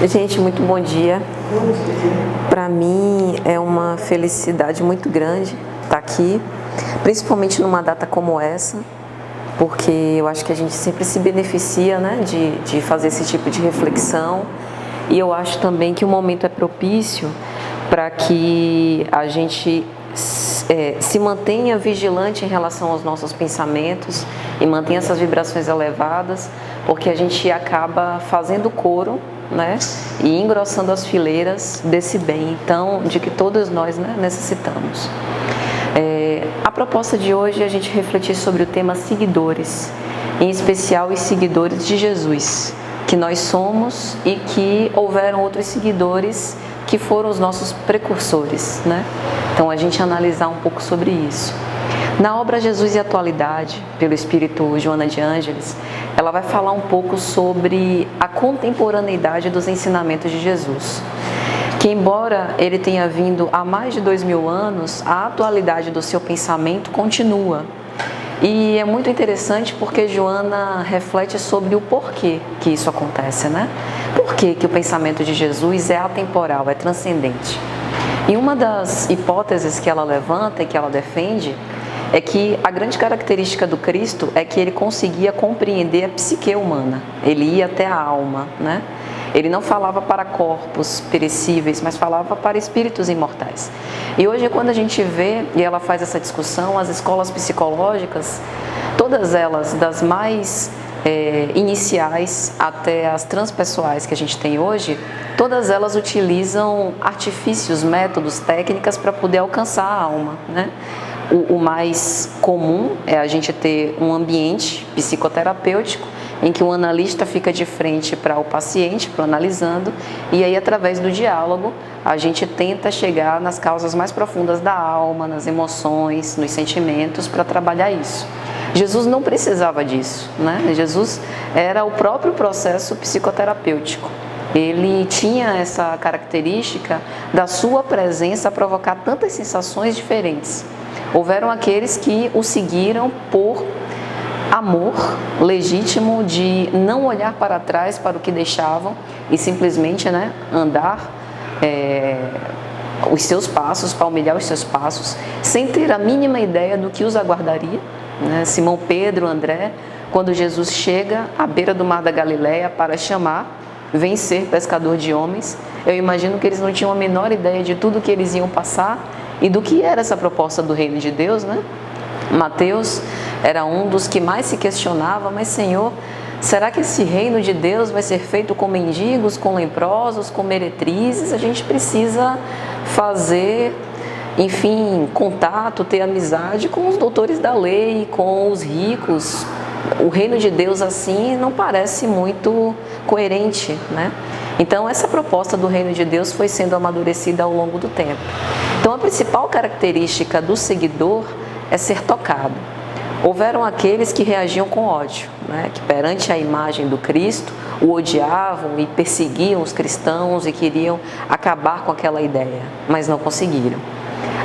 Gente, muito bom dia. Para mim é uma felicidade muito grande estar aqui, principalmente numa data como essa, porque eu acho que a gente sempre se beneficia, né, de fazer esse tipo de reflexão, e eu acho também que o momento é propício para que a gente se mantenha vigilante em relação aos nossos pensamentos e mantenha essas vibrações elevadas, porque a gente acaba fazendo coro, né, e engrossando as fileiras desse bem, então, de que todos nós, né, necessitamos. A proposta de hoje é a gente refletir sobre o tema seguidores, em especial os seguidores de Jesus, que nós somos e que houveram outros seguidores que foram os nossos precursores, né? Então, a gente analisar um pouco sobre isso. Na obra Jesus e Atualidade, pelo espírito Joana de Ângeles, ela vai falar um pouco sobre a contemporaneidade dos ensinamentos de Jesus. Que embora ele tenha vindo há mais de 2000 anos, a atualidade do seu pensamento continua. E é muito interessante porque Joana reflete sobre o porquê que isso acontece, né? Por que o pensamento de Jesus é atemporal, é transcendente? E uma das hipóteses que ela levanta e que ela defende é que a grande característica do Cristo é que ele conseguia compreender a psique humana, ele ia até a alma, né? Ele não falava para corpos perecíveis, mas falava para espíritos imortais. E hoje, quando a gente vê, e ela faz essa discussão, as escolas psicológicas, todas elas, das mais iniciais até as transpessoais que a gente tem hoje, todas elas utilizam artifícios, métodos, técnicas para poder alcançar a alma, né? O mais comum é a gente ter um ambiente psicoterapêutico em que o analista fica de frente para o paciente, para o analisando, e aí através do diálogo a gente tenta chegar nas causas mais profundas da alma, nas emoções, nos sentimentos, para trabalhar isso. Jesus não precisava disso, né? Jesus era o próprio processo psicoterapêutico. Ele tinha essa característica da sua presença provocar tantas sensações diferentes. Houveram aqueles que o seguiram por amor legítimo de não olhar para trás para o que deixavam e simplesmente, né, andar os seus passos, palmilhar os seus passos, sem ter a mínima ideia do que os aguardaria, né? Simão Pedro, André, quando Jesus chega à beira do mar da Galileia para chamar, vem ser pescador de homens, eu imagino que eles não tinham a menor ideia de tudo que eles iam passar e do que era essa proposta do reino de Deus, né? Mateus era um dos que mais se questionava, mas Senhor, será que esse reino de Deus vai ser feito com mendigos, com leprosos, com meretrizes? A gente precisa fazer, enfim, contato, ter amizade com os doutores da lei, com os ricos. O reino de Deus assim não parece muito coerente, né? Então essa proposta do reino de Deus foi sendo amadurecida ao longo do tempo. Então a principal característica do seguidor é ser tocado. Houveram aqueles que reagiam com ódio, né? Que perante a imagem do Cristo o odiavam e perseguiam os cristãos e queriam acabar com aquela ideia, mas não conseguiram.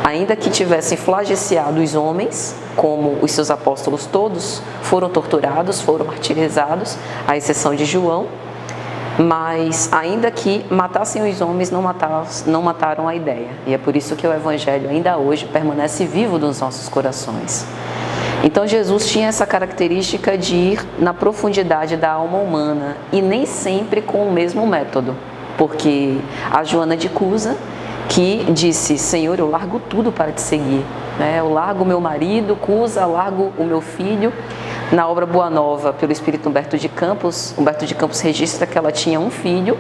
Ainda que tivessem flageciado os homens, como os seus apóstolos todos, foram torturados, foram martirizados, à exceção de João, mas ainda que matassem os homens, não mataram a ideia. E é por isso que o Evangelho ainda hoje permanece vivo nos nossos corações. Então Jesus tinha essa característica de ir na profundidade da alma humana e nem sempre com o mesmo método, porque a Joana de Cusa, que disse, Senhor, eu largo tudo para te seguir, né? Eu largo o meu marido, Cusa, largo o meu filho. Na obra Boa Nova, pelo espírito Humberto de Campos registra que ela tinha um filho.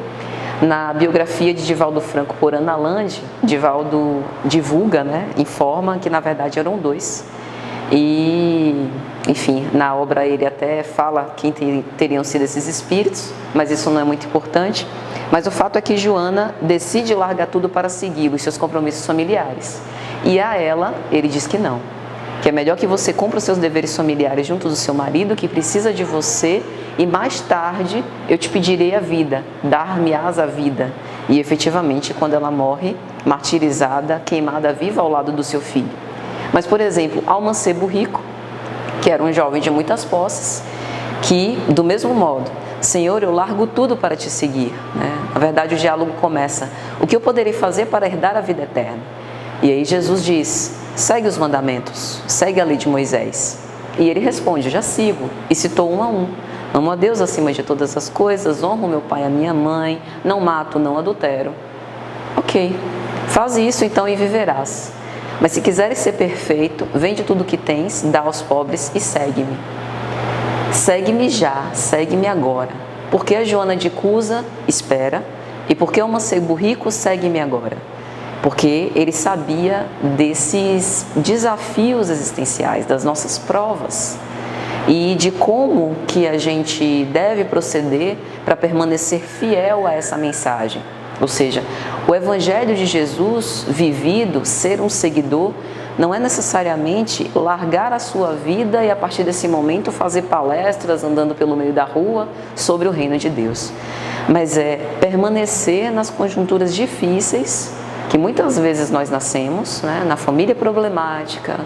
Na biografia de Divaldo Franco por Ana Lande, Divaldo divulga, né, informa que na verdade eram dois. E, enfim, na obra ele até fala quem teriam sido esses espíritos, mas isso não é muito importante. Mas o fato é que Joana decide largar tudo para segui-lo, os seus compromissos familiares. E a ela, ele diz que não. Que é melhor que você cumpra os seus deveres familiares junto do seu marido, que precisa de você, e mais tarde eu te pedirei a vida, dar-me-ás a vida. E efetivamente, quando ela morre, martirizada, queimada viva ao lado do seu filho. Mas, por exemplo, ao mancebo rico, que era um jovem de muitas posses, que, do mesmo modo, Senhor, eu largo tudo para te seguir, né? Na verdade, o diálogo começa: o que eu poderei fazer para herdar a vida eterna? E aí Jesus diz: segue os mandamentos, segue a lei de Moisés. E ele responde: já sigo. E citou um a um: amo a Deus acima de todas as coisas, honro meu pai e a minha mãe, não mato, não adultero. Ok, faz isso então e viverás. Mas se quiseres ser perfeito, vende tudo o que tens, dá aos pobres e segue-me. Segue-me já, segue-me agora. Porque a Joana de Cusa espera, e porque o mancebo rico segue-me agora. Porque ele sabia desses desafios existenciais, das nossas provas, e de como que a gente deve proceder para permanecer fiel a essa mensagem. Ou seja, o Evangelho de Jesus vivido, ser um seguidor, não é necessariamente largar a sua vida e a partir desse momento fazer palestras andando pelo meio da rua sobre o reino de Deus. Mas é permanecer nas conjunturas difíceis que muitas vezes nós nascemos, né, na família problemática,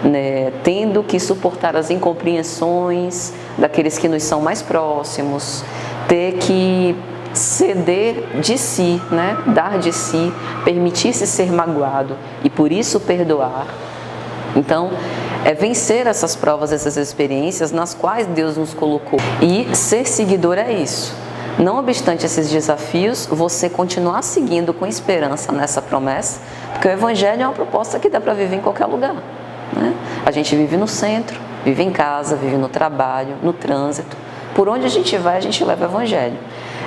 né, tendo que suportar as incompreensões daqueles que nos são mais próximos, ter que ceder de si, né? Dar de si, permitir-se ser magoado e por isso perdoar. Então, é vencer essas provas, essas experiências nas quais Deus nos colocou. E ser seguidor é isso. Não obstante esses desafios, você continuar seguindo com esperança nessa promessa, porque o Evangelho é uma proposta que dá para viver em qualquer lugar, né? A gente vive no centro, vive em casa, vive no trabalho, no trânsito. Por onde a gente vai, a gente leva o Evangelho.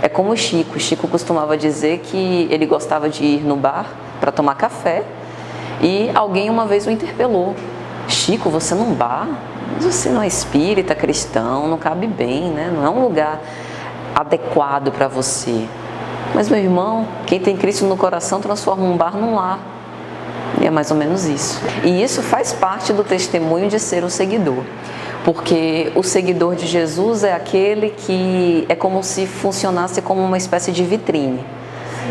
É como o Chico costumava dizer que ele gostava de ir no bar para tomar café e alguém uma vez o interpelou: Chico, você num bar? Você não é espírita, cristão, não cabe bem, né? Não é um lugar adequado para você. Mas, meu irmão, quem tem Cristo no coração transforma um bar num lar. E é mais ou menos isso. E isso faz parte do testemunho de ser um seguidor. Porque o seguidor de Jesus é aquele que é como se funcionasse como uma espécie de vitrine.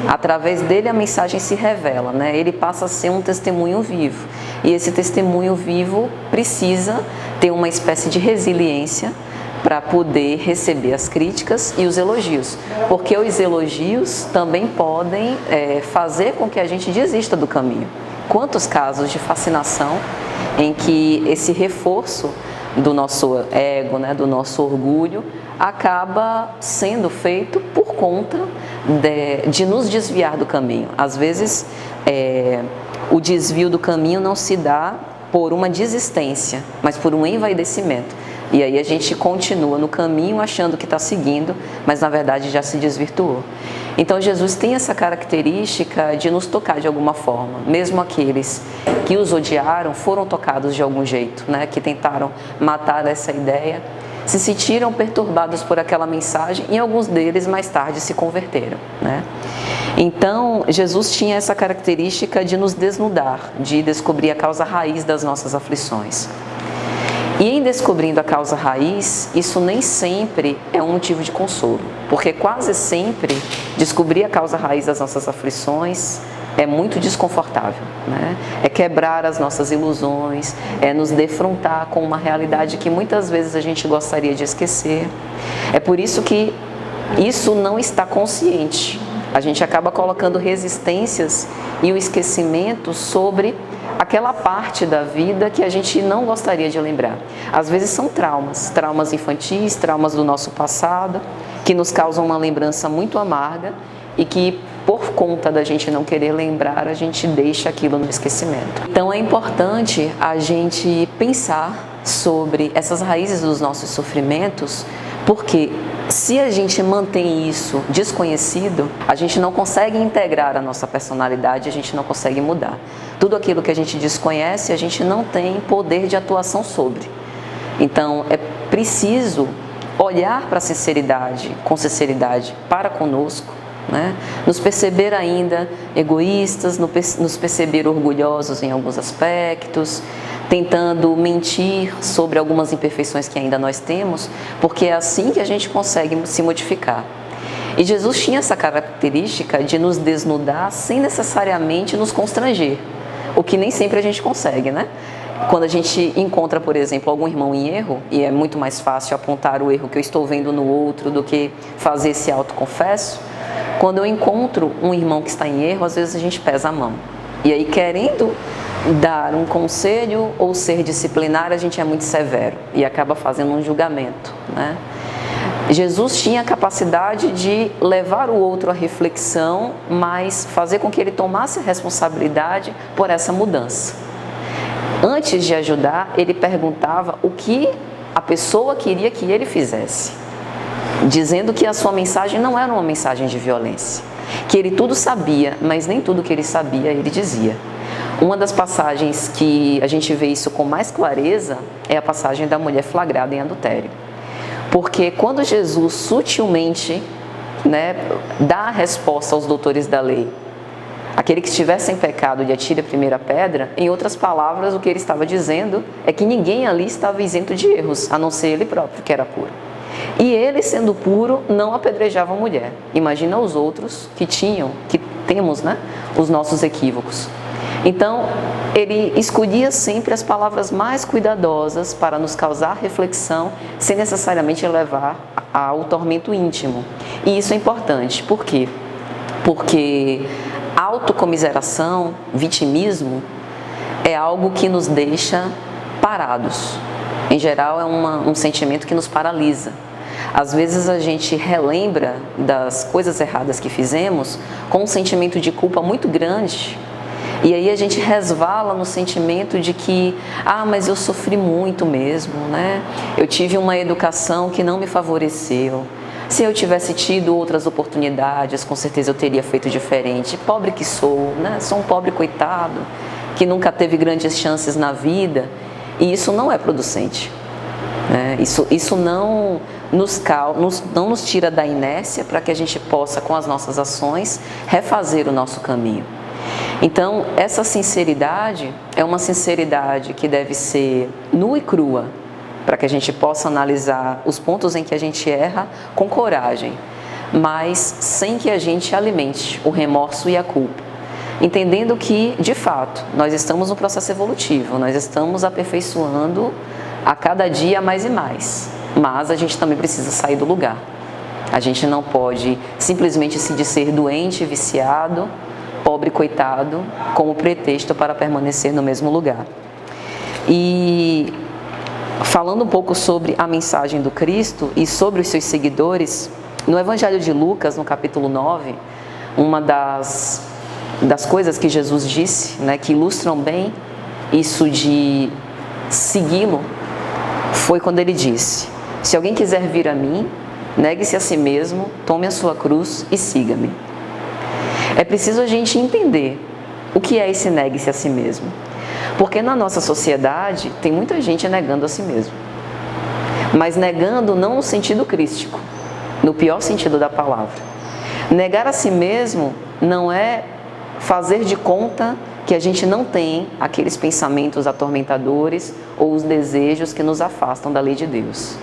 Através dele a mensagem se revela, né? Ele passa a ser um testemunho vivo. E esse testemunho vivo precisa ter uma espécie de resiliência para poder receber as críticas e os elogios. Porque os elogios também podem fazer com que a gente desista do caminho. Quantos casos de fascinação em que esse reforço do nosso ego, né, do nosso orgulho, acaba sendo feito por conta de nos desviar do caminho. Às vezes, o desvio do caminho não se dá por uma desistência, mas por um envaidecimento. E aí a gente continua no caminho achando que está seguindo, mas na verdade já se desvirtuou. Então Jesus tem essa característica de nos tocar de alguma forma. Mesmo aqueles que os odiaram foram tocados de algum jeito, né? Que tentaram matar essa ideia, se sentiram perturbados por aquela mensagem e alguns deles mais tarde se converteram, né? Então Jesus tinha essa característica de nos desnudar, de descobrir a causa raiz das nossas aflições. E em descobrindo a causa raiz, isso nem sempre é um motivo de consolo, porque quase sempre descobrir a causa raiz das nossas aflições é muito desconfortável, né? É quebrar as nossas ilusões, é nos defrontar com uma realidade que muitas vezes a gente gostaria de esquecer. É por isso que isso não está consciente. A gente acaba colocando resistências e o esquecimento sobre aquela parte da vida que a gente não gostaria de lembrar. Às vezes são traumas infantis, traumas do nosso passado, que nos causam uma lembrança muito amarga e que, por conta da gente não querer lembrar, a gente deixa aquilo no esquecimento. Então é importante a gente pensar sobre essas raízes dos nossos sofrimentos, porque se a gente mantém isso desconhecido, a gente não consegue integrar a nossa personalidade, a gente não consegue mudar. Tudo aquilo que a gente desconhece, a gente não tem poder de atuação sobre. Então, é preciso olhar para a sinceridade, com sinceridade para conosco, né? Nos perceber ainda egoístas, nos perceber orgulhosos em alguns aspectos, tentando mentir sobre algumas imperfeições que ainda nós temos, porque é assim que a gente consegue se modificar. E Jesus tinha essa característica de nos desnudar sem necessariamente nos constranger, o que nem sempre a gente consegue, né? quando a gente encontra, por exemplo, algum irmão em erro, e é muito mais fácil apontar o erro que eu estou vendo no outro do que fazer esse autoconfesso, quando eu encontro um irmão que está em erro, às vezes a gente pesa a mão. E aí, querendo dar um conselho ou ser disciplinar, a gente é muito severo e acaba fazendo um julgamento, né? Jesus tinha a capacidade de levar o outro à reflexão, mas fazer com que ele tomasse a responsabilidade por essa mudança. Antes de ajudar, ele perguntava o que a pessoa queria que ele fizesse, dizendo que a sua mensagem não era uma mensagem de violência, que ele tudo sabia, mas nem tudo que ele sabia ele dizia. Uma das passagens que a gente vê isso com mais clareza é a passagem da mulher flagrada em adultério. Porque quando Jesus sutilmente, né, dá a resposta aos doutores da lei, aquele que estiver sem pecado e atire a primeira pedra, em outras palavras, o que ele estava dizendo é que ninguém ali estava isento de erros, a não ser ele próprio, que era puro. E ele, sendo puro, não apedrejava a mulher. Imagina os outros que temos, né, os nossos equívocos. Então, ele escolhia sempre as palavras mais cuidadosas para nos causar reflexão, sem necessariamente levar ao tormento íntimo. E isso é importante. Por quê? Porque autocomiseração, vitimismo, é algo que nos deixa parados. Em geral, é um sentimento que nos paralisa. Às vezes a gente relembra das coisas erradas que fizemos com um sentimento de culpa muito grande. E aí a gente resvala no sentimento de que, mas eu sofri muito mesmo, né? Eu tive uma educação que não me favoreceu. Se eu tivesse tido outras oportunidades, com certeza eu teria feito diferente. Pobre que sou, né? Sou um pobre coitado, que nunca teve grandes chances na vida. E isso não é producente, né? Isso não nos tira da inércia para que a gente possa, com as nossas ações, refazer o nosso caminho. Então, essa sinceridade é uma sinceridade que deve ser nua e crua, para que a gente possa analisar os pontos em que a gente erra com coragem, mas sem que a gente alimente o remorso e a culpa. Entendendo que, de fato, nós estamos no processo evolutivo, nós estamos aperfeiçoando a cada dia mais e mais, mas a gente também precisa sair do lugar. A gente não pode simplesmente se dizer doente, viciado, pobre coitado, como pretexto para permanecer no mesmo lugar. E falando um pouco sobre a mensagem do Cristo e sobre os seus seguidores, no Evangelho de Lucas, no capítulo 9, uma das coisas que Jesus disse, né, que ilustram bem isso de segui-lo, foi quando ele disse: se alguém quiser vir a mim, negue-se a si mesmo, tome a sua cruz e siga-me. É preciso a gente entender o que é esse negue-se a si mesmo. Porque na nossa sociedade tem muita gente negando a si mesmo. Mas negando não no sentido crístico, no pior sentido da palavra. Negar a si mesmo não é fazer de conta que a gente não tem aqueles pensamentos atormentadores ou os desejos que nos afastam da lei de Deus.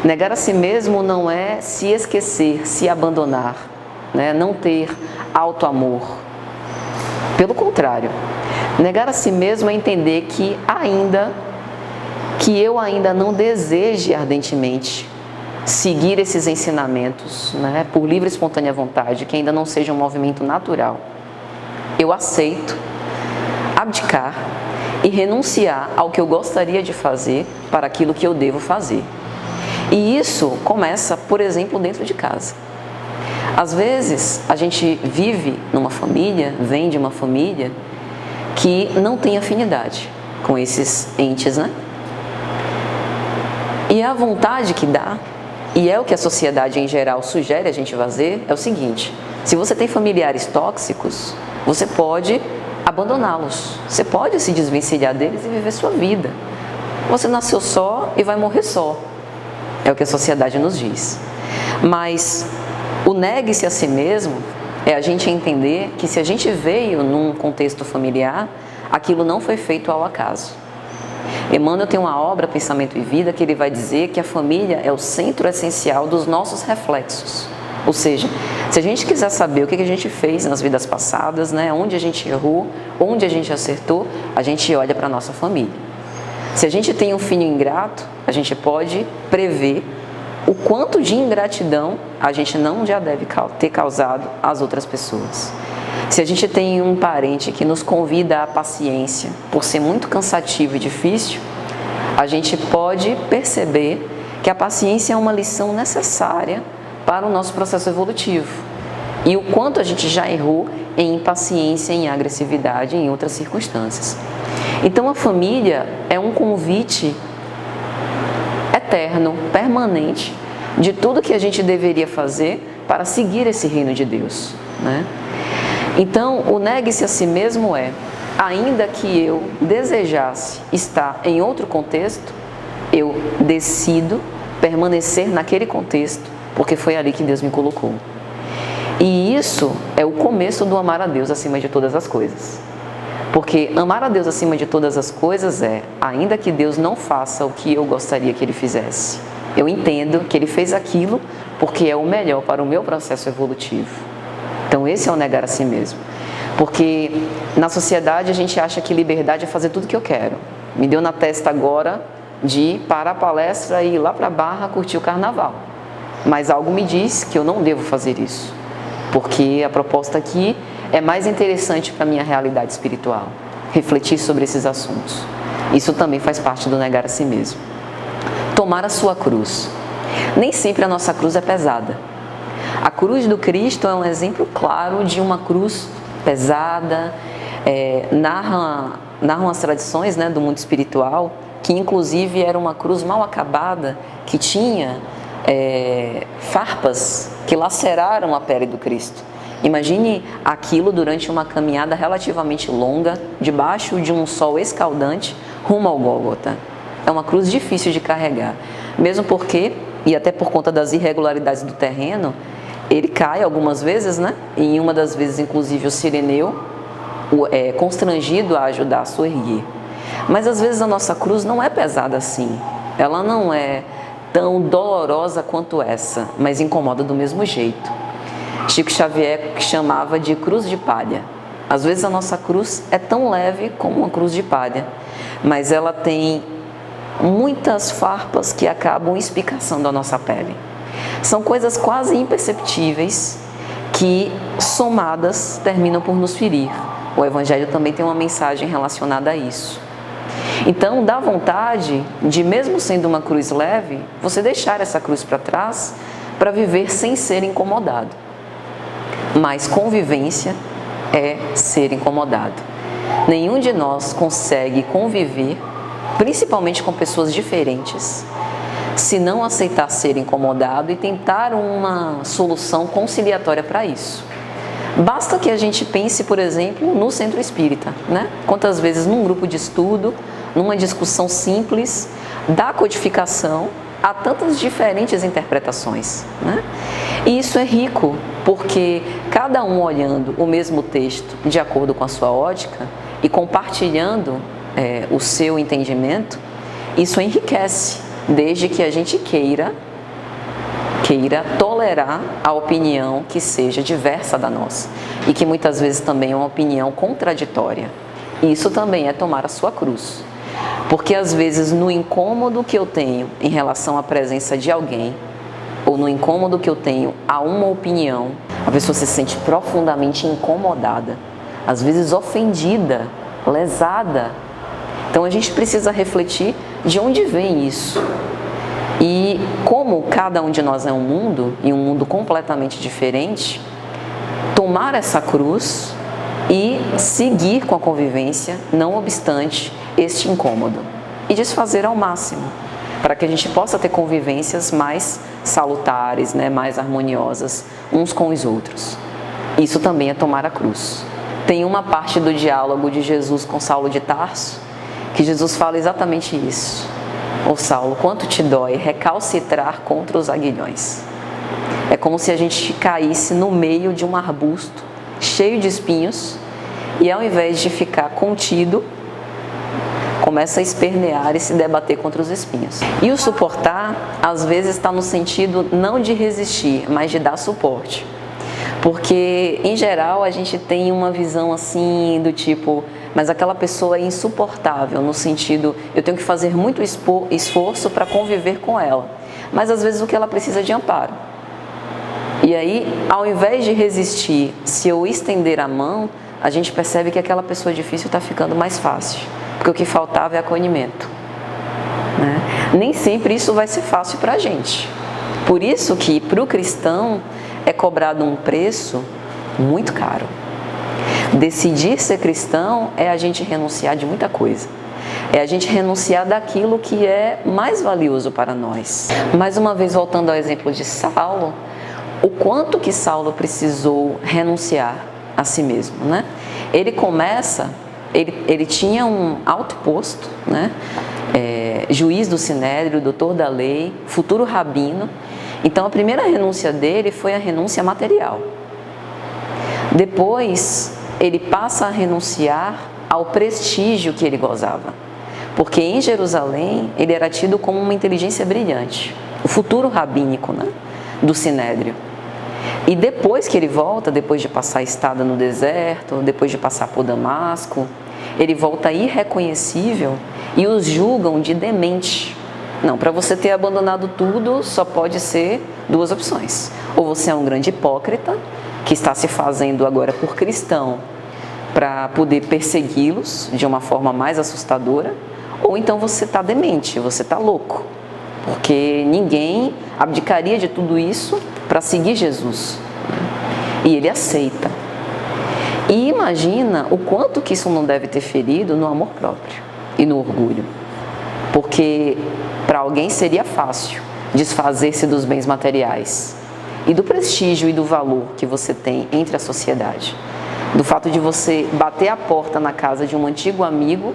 Negar a si mesmo não é se esquecer, se abandonar, né? Não ter auto-amor. Pelo contrário, negar a si mesmo é entender que eu ainda não deseje ardentemente seguir esses ensinamentos, né, por livre e espontânea vontade, que ainda não seja um movimento natural. Eu aceito abdicar e renunciar ao que eu gostaria de fazer para aquilo que eu devo fazer. E isso começa, por exemplo, dentro de casa. Às vezes, a gente vive numa família, vem de uma família que não tem afinidade com esses entes, né? E a vontade que dá, e é o que a sociedade em geral sugere a gente fazer, é o seguinte: se você tem familiares tóxicos, você pode abandoná-los, você pode se desvencilhar deles e viver sua vida. Você nasceu só e vai morrer só, é o que a sociedade nos diz. Mas o negue-se a si mesmo é a gente entender que se a gente veio num contexto familiar, aquilo não foi feito ao acaso. Emmanuel tem uma obra, Pensamento e Vida, que ele vai dizer que a família é o centro essencial dos nossos reflexos. Ou seja, se a gente quiser saber o que a gente fez nas vidas passadas, né, onde a gente errou, onde a gente acertou, a gente olha para a nossa família. Se a gente tem um filho ingrato, a gente pode prever o quanto de ingratidão a gente não já deve ter causado às outras pessoas. Se a gente tem um parente que nos convida à paciência, por ser muito cansativo e difícil, a gente pode perceber que a paciência é uma lição necessária para o nosso processo evolutivo. E o quanto a gente já errou em impaciência, em agressividade, em outras circunstâncias. Então a família é um convite eterno, permanente, de tudo que a gente deveria fazer para seguir esse reino de Deus, né? Então, o negue-se a si mesmo ainda que eu desejasse estar em outro contexto, eu decido permanecer naquele contexto, porque foi ali que Deus me colocou. E isso é o começo do amar a Deus acima de todas as coisas. Porque amar a Deus acima de todas as coisas ainda que Deus não faça o que eu gostaria que Ele fizesse, eu entendo que Ele fez aquilo porque é o melhor para o meu processo evolutivo. Então esse é o negar a si mesmo. Porque na sociedade a gente acha que liberdade é fazer tudo o que eu quero. Me deu na testa agora de ir para a palestra e ir lá para a Barra curtir o carnaval. Mas algo me diz que eu não devo fazer isso. Porque a proposta aqui é mais interessante para a minha realidade espiritual. Refletir sobre esses assuntos. Isso também faz parte do negar a si mesmo. Tomar a sua cruz. Nem sempre a nossa cruz é pesada. A cruz do Cristo é um exemplo claro de uma cruz pesada. Narram as tradições, né, do mundo espiritual, que inclusive era uma cruz mal acabada, que tinha farpas que laceraram a pele do Cristo. Imagine aquilo durante uma caminhada relativamente longa, debaixo de um sol escaldante, rumo ao Gólgota. É uma cruz difícil de carregar, mesmo porque, e até por conta das irregularidades do terreno, ele cai algumas vezes, né? E em uma das vezes, inclusive, o sireneu é constrangido a ajudar a soerguer. Mas às vezes a nossa cruz não é pesada assim. Ela não é tão dolorosa quanto essa, mas incomoda do mesmo jeito. Chico Xavier chamava de cruz de palha. Às vezes a nossa cruz é tão leve como uma cruz de palha, mas ela tem muitas farpas que acabam espicaçando a nossa pele. São coisas quase imperceptíveis que, somadas, terminam por nos ferir. O Evangelho também tem uma mensagem relacionada a isso. Então, dá vontade de, mesmo sendo uma cruz leve, você deixar essa cruz para trás para viver sem ser incomodado. Mas convivência é ser incomodado. Nenhum de nós consegue conviver, principalmente com pessoas diferentes, se não aceitar ser incomodado e tentar uma solução conciliatória para isso. Basta que a gente pense, por exemplo, no centro espírita, né? Quantas vezes num grupo de estudo, numa discussão simples, da codificação, há tantas diferentes interpretações, né? E isso é rico, porque cada um olhando o mesmo texto de acordo com a sua ótica e compartilhando o seu entendimento, isso enriquece, desde que a gente queira tolerar a opinião que seja diversa da nossa e que muitas vezes também é uma opinião contraditória. Isso também é tomar a sua cruz, porque às vezes no incômodo que eu tenho em relação à presença de alguém ou no incômodo que eu tenho a uma opinião, a pessoa se sente profundamente incomodada, às vezes ofendida, lesada. Então a gente precisa refletir de onde vem isso. E como cada um de nós é um mundo, e um mundo completamente diferente, tomar essa cruz e seguir com a convivência, não obstante este incômodo. E desfazer ao máximo, para que a gente possa ter convivências mais salutares, né, mais harmoniosas uns com os outros. Isso também é tomar a cruz. Tem uma parte do diálogo de Jesus com Saulo de Tarso, que Jesus fala exatamente isso. Ô Saulo, quanto te dói recalcitrar contra os aguilhões? É como se a gente caísse no meio de um arbusto cheio de espinhos e ao invés de ficar contido, começa a espernear e se debater contra os espinhos. E o suportar, às vezes, está no sentido não de resistir, mas de dar suporte. Porque, em geral, a gente tem uma visão assim do tipo, mas aquela pessoa é insuportável, no sentido, eu tenho que fazer muito esforço para conviver com ela, mas às vezes o que ela precisa é de amparo. E aí, ao invés de resistir, se eu estender a mão, a gente percebe que aquela pessoa difícil está ficando mais fácil, porque o que faltava é acolhimento, né? Nem sempre isso vai ser fácil para a gente. Por isso que para o cristão é cobrado um preço muito caro. Decidir ser cristão é a gente renunciar de muita coisa. É a gente renunciar daquilo que é mais valioso para nós. Mais uma vez, voltando ao exemplo de Saulo, o quanto que Saulo precisou renunciar a si mesmo, né? Ele começa, ele tinha um alto posto, né? Juiz do Sinédrio, doutor da lei, futuro rabino. Então a primeira renúncia dele foi a renúncia material. Depois ele passa a renunciar ao prestígio que ele gozava, porque em Jerusalém ele era tido como uma inteligência brilhante, o futuro rabínico, né? Do Sinédrio. E depois que ele volta, depois de passar a estada no deserto, depois de passar por Damasco, ele volta irreconhecível e os julgam de demente. Não, para você ter abandonado tudo, só pode ser duas opções. Ou você é um grande hipócrita, que está se fazendo agora por cristão para poder persegui-los de uma forma mais assustadora, ou então você está demente, você está louco, porque ninguém abdicaria de tudo isso para seguir Jesus. E ele aceita. E imagina o quanto que isso não deve ter ferido no amor próprio e no orgulho. Porque para alguém seria fácil desfazer-se dos bens materiais e do prestígio e do valor que você tem entre a sociedade. Do fato de você bater a porta na casa de um antigo amigo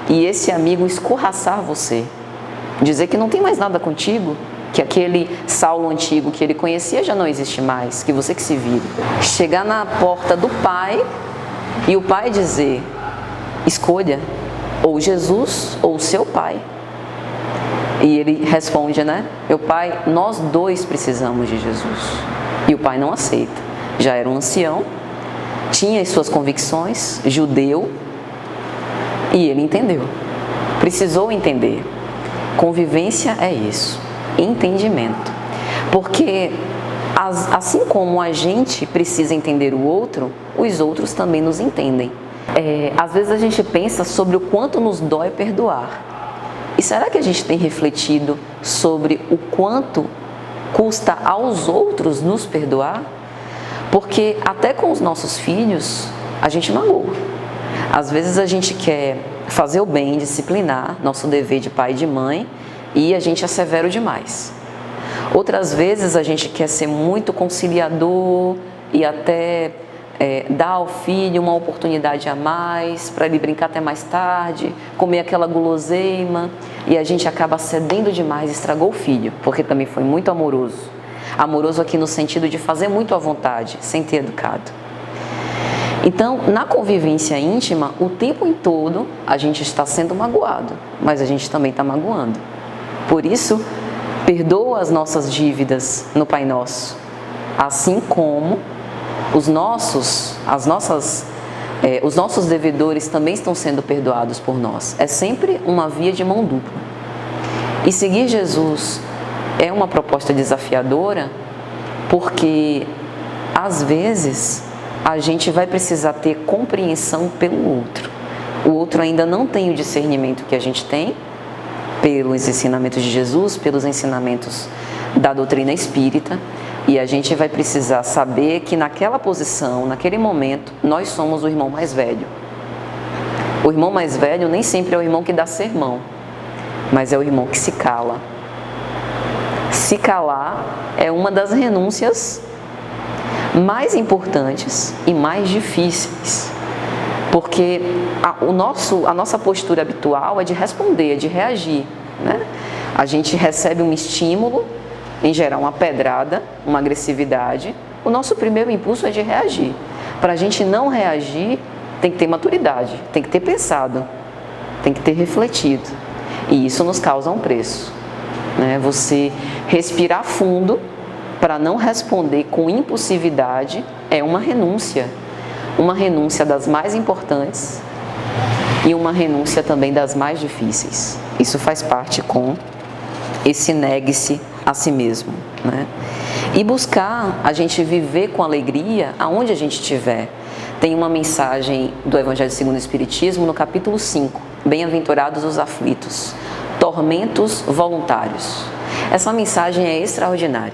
e esse amigo escorraçar você, dizer que não tem mais nada contigo, que aquele Saulo antigo que ele conhecia já não existe mais, que você que se vire. Chegar na porta do pai e o pai dizer, escolha, ou Jesus ou o seu pai. E ele responde, né? Meu pai, nós dois precisamos de Jesus. E o pai não aceita. Já era um ancião, tinha as suas convicções, judeu, e ele entendeu. Precisou entender. Convivência é isso, entendimento. Porque assim como a gente precisa entender o outro, os outros também nos entendem. Às vezes a gente pensa sobre o quanto nos dói perdoar. E será que a gente tem refletido sobre o quanto custa aos outros nos perdoar? Porque até com os nossos filhos, a gente magoa. Às vezes a gente quer fazer o bem, disciplinar, nosso dever de pai e de mãe, e a gente é severo demais. Outras vezes a gente quer ser muito conciliador e até dar ao filho uma oportunidade a mais para ele brincar até mais tarde, comer aquela guloseima, e a gente acaba cedendo demais, estragou o filho, porque também foi muito amoroso. Amoroso aqui no sentido de fazer muito à vontade, sem ter educado. Então, na convivência íntima, o tempo em todo a gente está sendo magoado, mas a gente também está magoando. Por isso, perdoa as nossas dívidas no Pai Nosso, assim como os nossos devedores também estão sendo perdoados por nós. É sempre uma via de mão dupla. E seguir Jesus é uma proposta desafiadora, porque às vezes a gente vai precisar ter compreensão pelo outro. O outro ainda não tem o discernimento que a gente tem, pelos ensinamentos de Jesus, pelos ensinamentos da doutrina espírita, e a gente vai precisar saber que naquela posição, naquele momento, nós somos o irmão mais velho. O irmão mais velho nem sempre é o irmão que dá sermão, mas é o irmão que se cala. Se calar é uma das renúncias mais importantes e mais difíceis, porque a nossa postura habitual é de responder, é de reagir, né? A gente recebe um estímulo, em geral uma pedrada, uma agressividade, o nosso primeiro impulso é de reagir. Para a gente não reagir, tem que ter maturidade, tem que ter pensado, tem que ter refletido, e isso nos causa um preço, né? Você respirar fundo para não responder com impulsividade é uma renúncia das mais importantes e uma renúncia também das mais difíceis. Isso faz parte com esse negue-se a si mesmo, né? E buscar a gente viver com alegria aonde a gente estiver. Tem uma mensagem do Evangelho segundo o Espiritismo no capítulo 5, Bem-aventurados os aflitos, tormentos voluntários. Essa mensagem é extraordinária.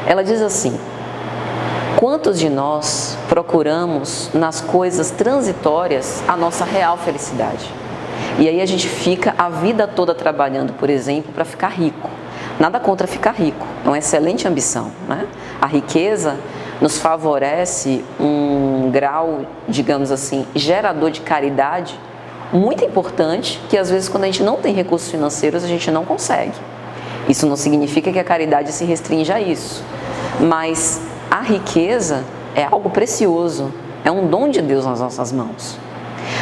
Ela diz assim: quantos de nós procuramos nas coisas transitórias a nossa real felicidade? E aí a gente fica a vida toda trabalhando, por exemplo, para ficar rico. Nada contra ficar rico, é uma excelente ambição, né? A riqueza nos favorece um grau, digamos assim, gerador de caridade muito importante, que às vezes quando a gente não tem recursos financeiros a gente não consegue. Isso não significa que a caridade se restringe a isso, mas a riqueza é algo precioso, é um dom de Deus nas nossas mãos.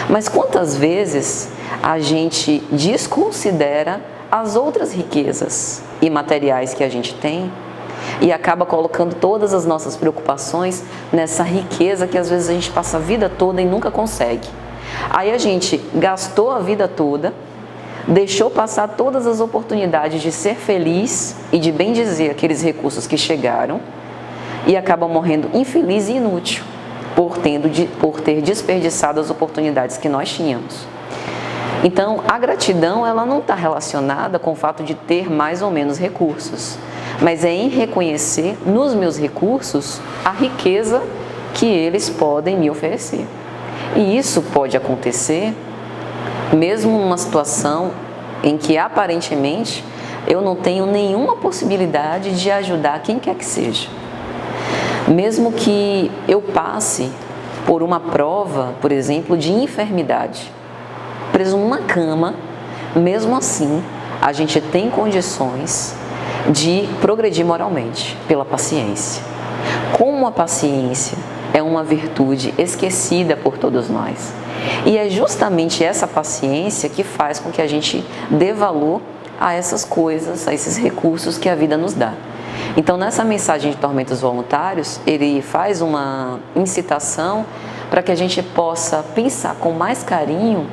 Mas quantas vezes a gente desconsidera as outras riquezas imateriais que a gente tem e acaba colocando todas as nossas preocupações nessa riqueza que às vezes a gente passa a vida toda e nunca consegue. Aí a gente gastou a vida toda, deixou passar todas as oportunidades de ser feliz e de bendizer aqueles recursos que chegaram e acaba morrendo infeliz e inútil por ter desperdiçado as oportunidades que nós tínhamos. Então, a gratidão ela não está relacionada com o fato de ter mais ou menos recursos, mas é em reconhecer nos meus recursos a riqueza que eles podem me oferecer. E isso pode acontecer mesmo numa situação em que aparentemente eu não tenho nenhuma possibilidade de ajudar quem quer que seja. Mesmo que eu passe por uma prova, por exemplo, de enfermidade, preso numa cama, mesmo assim, a gente tem condições de progredir moralmente pela paciência. Como a paciência é uma virtude esquecida por todos nós. E é justamente essa paciência que faz com que a gente dê valor a essas coisas, a esses recursos que a vida nos dá. Então, nessa mensagem de Tormentos Voluntários, ele faz uma incitação para que a gente possa pensar com mais carinho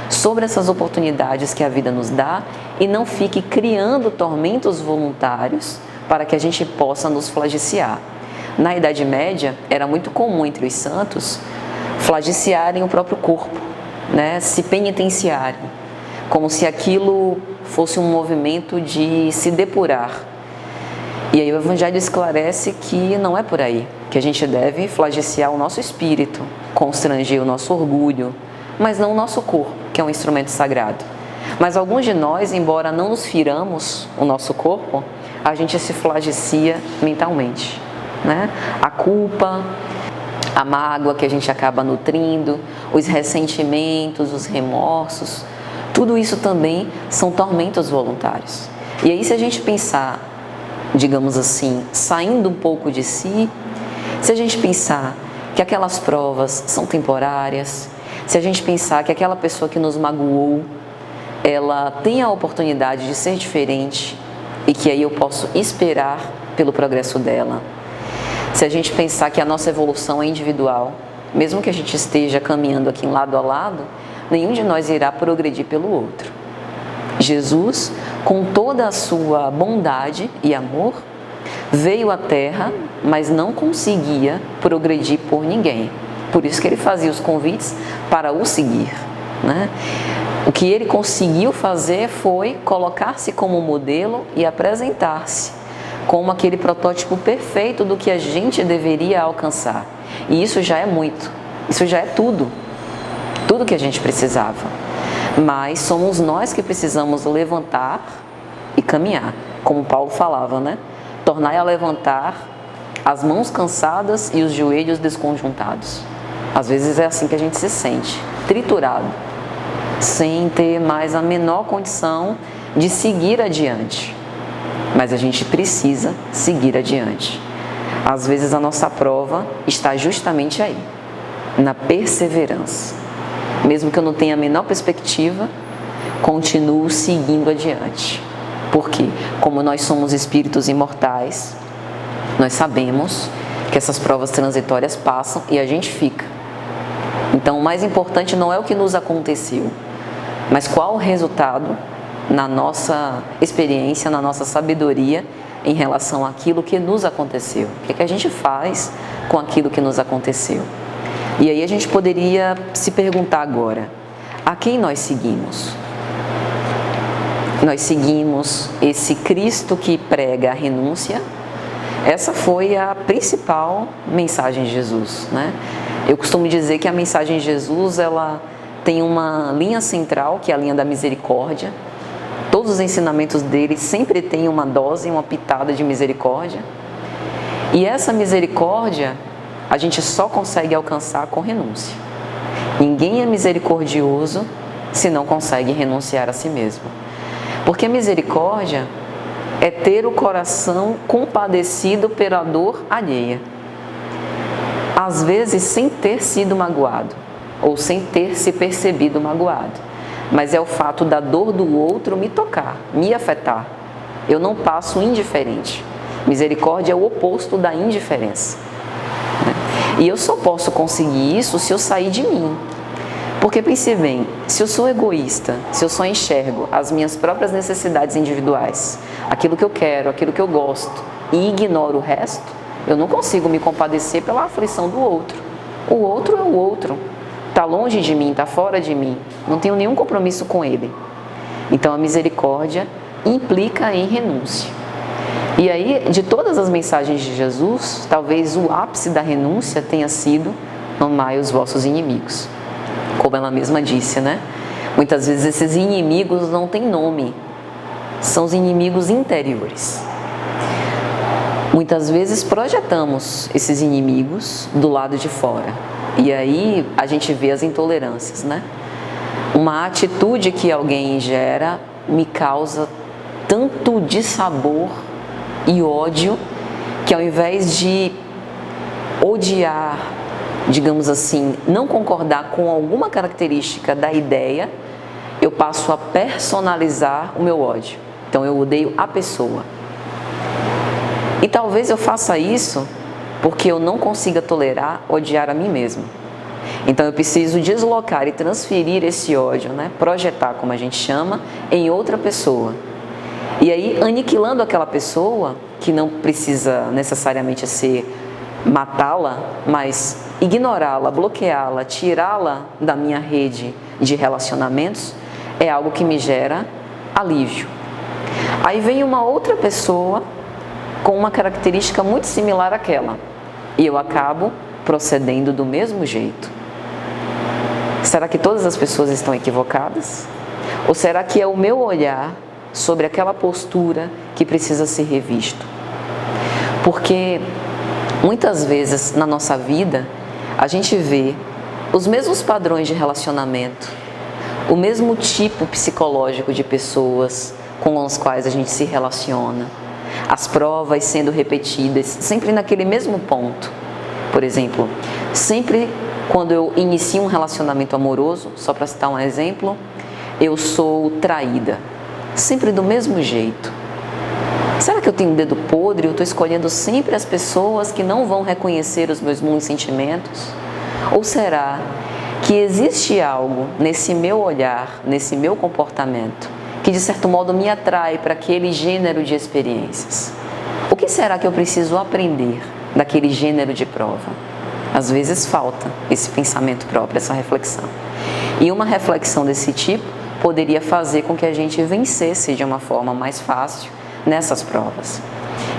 sobre essas oportunidades que a vida nos dá e não fique criando tormentos voluntários para que a gente possa nos flagiciar. Na Idade Média, era muito comum entre os santos flagiciarem o próprio corpo, né? Se penitenciarem, como se aquilo fosse um movimento de se depurar. E aí o Evangelho esclarece que não é por aí, que a gente deve flagiciar o nosso espírito, constranger o nosso orgulho, mas não o nosso corpo, que é um instrumento sagrado. Mas alguns de nós, embora não nos firamos o nosso corpo, a gente se flagicia mentalmente, né? A culpa, a mágoa que a gente acaba nutrindo, os ressentimentos, os remorsos, tudo isso também são tormentos voluntários. E aí se a gente pensar, digamos assim, saindo um pouco de si, se a gente pensar que aquelas provas são temporárias, se a gente pensar que aquela pessoa que nos magoou, ela tem a oportunidade de ser diferente e que aí eu posso esperar pelo progresso dela. Se a gente pensar que a nossa evolução é individual, mesmo que a gente esteja caminhando aqui lado a lado, nenhum de nós irá progredir pelo outro. Jesus, com toda a sua bondade e amor, veio à Terra, mas não conseguia progredir por ninguém. Por isso que ele fazia os convites para o seguir, né? O que ele conseguiu fazer foi colocar-se como modelo e apresentar-se como aquele protótipo perfeito do que a gente deveria alcançar. E isso já é muito, isso já é tudo que a gente precisava. Mas somos nós que precisamos levantar e caminhar, como Paulo falava, né? Tornai a levantar as mãos cansadas e os joelhos desconjuntados. Às vezes é assim que a gente se sente, triturado, sem ter mais a menor condição de seguir adiante. Mas a gente precisa seguir adiante. Às vezes a nossa prova está justamente aí, na perseverança. Mesmo que eu não tenha a menor perspectiva, continuo seguindo adiante. Porque, como nós somos espíritos imortais, nós sabemos que essas provas transitórias passam e a gente fica. Então, o mais importante não é o que nos aconteceu, mas qual o resultado na nossa experiência, na nossa sabedoria em relação àquilo que nos aconteceu. O que é que a gente faz com aquilo que nos aconteceu? E aí a gente poderia se perguntar agora, a quem nós seguimos? Nós seguimos esse Cristo que prega a renúncia. Essa foi a principal mensagem de Jesus, né? Eu costumo dizer que a mensagem de Jesus, ela tem uma linha central, que é a linha da misericórdia. Todos os ensinamentos dele sempre têm uma dose, uma pitada de misericórdia. E essa misericórdia a gente só consegue alcançar com renúncia. Ninguém é misericordioso se não consegue renunciar a si mesmo. Porque a misericórdia é ter o coração compadecido pela dor alheia. Às vezes sem ter sido magoado, ou sem ter se percebido magoado. Mas é o fato da dor do outro me tocar, me afetar. Eu não passo indiferente. Misericórdia é o oposto da indiferença. E eu só posso conseguir isso se eu sair de mim. Porque pense bem, se eu sou egoísta, se eu só enxergo as minhas próprias necessidades individuais, aquilo que eu quero, aquilo que eu gosto, e ignoro o resto, eu não consigo me compadecer pela aflição do outro. O outro é o outro. Está longe de mim, está fora de mim. Não tenho nenhum compromisso com ele. Então a misericórdia implica em renúncia. E aí, de todas as mensagens de Jesus, talvez o ápice da renúncia tenha sido: amai os vossos inimigos. Como ela mesma disse, né? Muitas vezes esses inimigos não têm nome. São os inimigos interiores. Muitas vezes projetamos esses inimigos do lado de fora. E aí a gente vê as intolerâncias, né? Uma atitude que alguém gera me causa tanto dissabor e ódio que, ao invés de odiar, digamos assim, não concordar com alguma característica da ideia, eu passo a personalizar o meu ódio. Então eu odeio a pessoa. E talvez eu faça isso porque eu não consiga tolerar odiar a mim mesmo. Então eu preciso deslocar e transferir esse ódio, né? Projetar, como a gente chama, em outra pessoa. E aí, aniquilando aquela pessoa, que não precisa necessariamente ser matá-la, mas ignorá-la, bloqueá-la, tirá-la da minha rede de relacionamentos, é algo que me gera alívio. Aí vem uma outra pessoa com uma característica muito similar àquela, e eu acabo procedendo do mesmo jeito. Será que todas as pessoas estão equivocadas? Ou será que é o meu olhar sobre aquela postura que precisa ser revisto? Porque muitas vezes na nossa vida a gente vê os mesmos padrões de relacionamento, o mesmo tipo psicológico de pessoas com as quais a gente se relaciona, as provas sendo repetidas, sempre naquele mesmo ponto. Por exemplo, sempre quando eu inicio um relacionamento amoroso, só para citar um exemplo, eu sou traída, sempre do mesmo jeito. Será que eu tenho um dedo podre? Eu estou escolhendo sempre as pessoas que não vão reconhecer os meus muitos sentimentos? Ou será que existe algo nesse meu olhar, nesse meu comportamento, que de certo modo me atrai para aquele gênero de experiências? O que será que eu preciso aprender daquele gênero de prova? Às vezes falta esse pensamento próprio, essa reflexão. E uma reflexão desse tipo poderia fazer com que a gente vencesse de uma forma mais fácil nessas provas.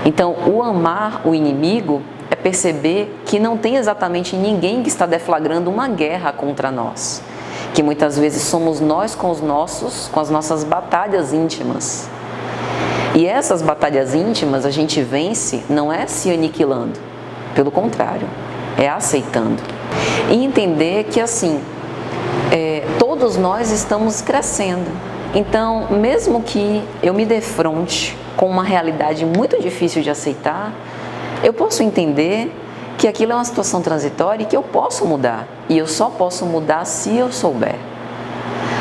Então, o amar o inimigo é perceber que não tem exatamente ninguém que está deflagrando uma guerra contra nós, que muitas vezes somos nós com as nossas batalhas íntimas. E essas batalhas íntimas a gente vence não é se aniquilando, pelo contrário, é aceitando. E entender que assim, todos nós estamos crescendo. Então, mesmo que eu me defronte com uma realidade muito difícil de aceitar, eu posso entender que aquilo é uma situação transitória e que eu posso mudar. E eu só posso mudar se eu souber.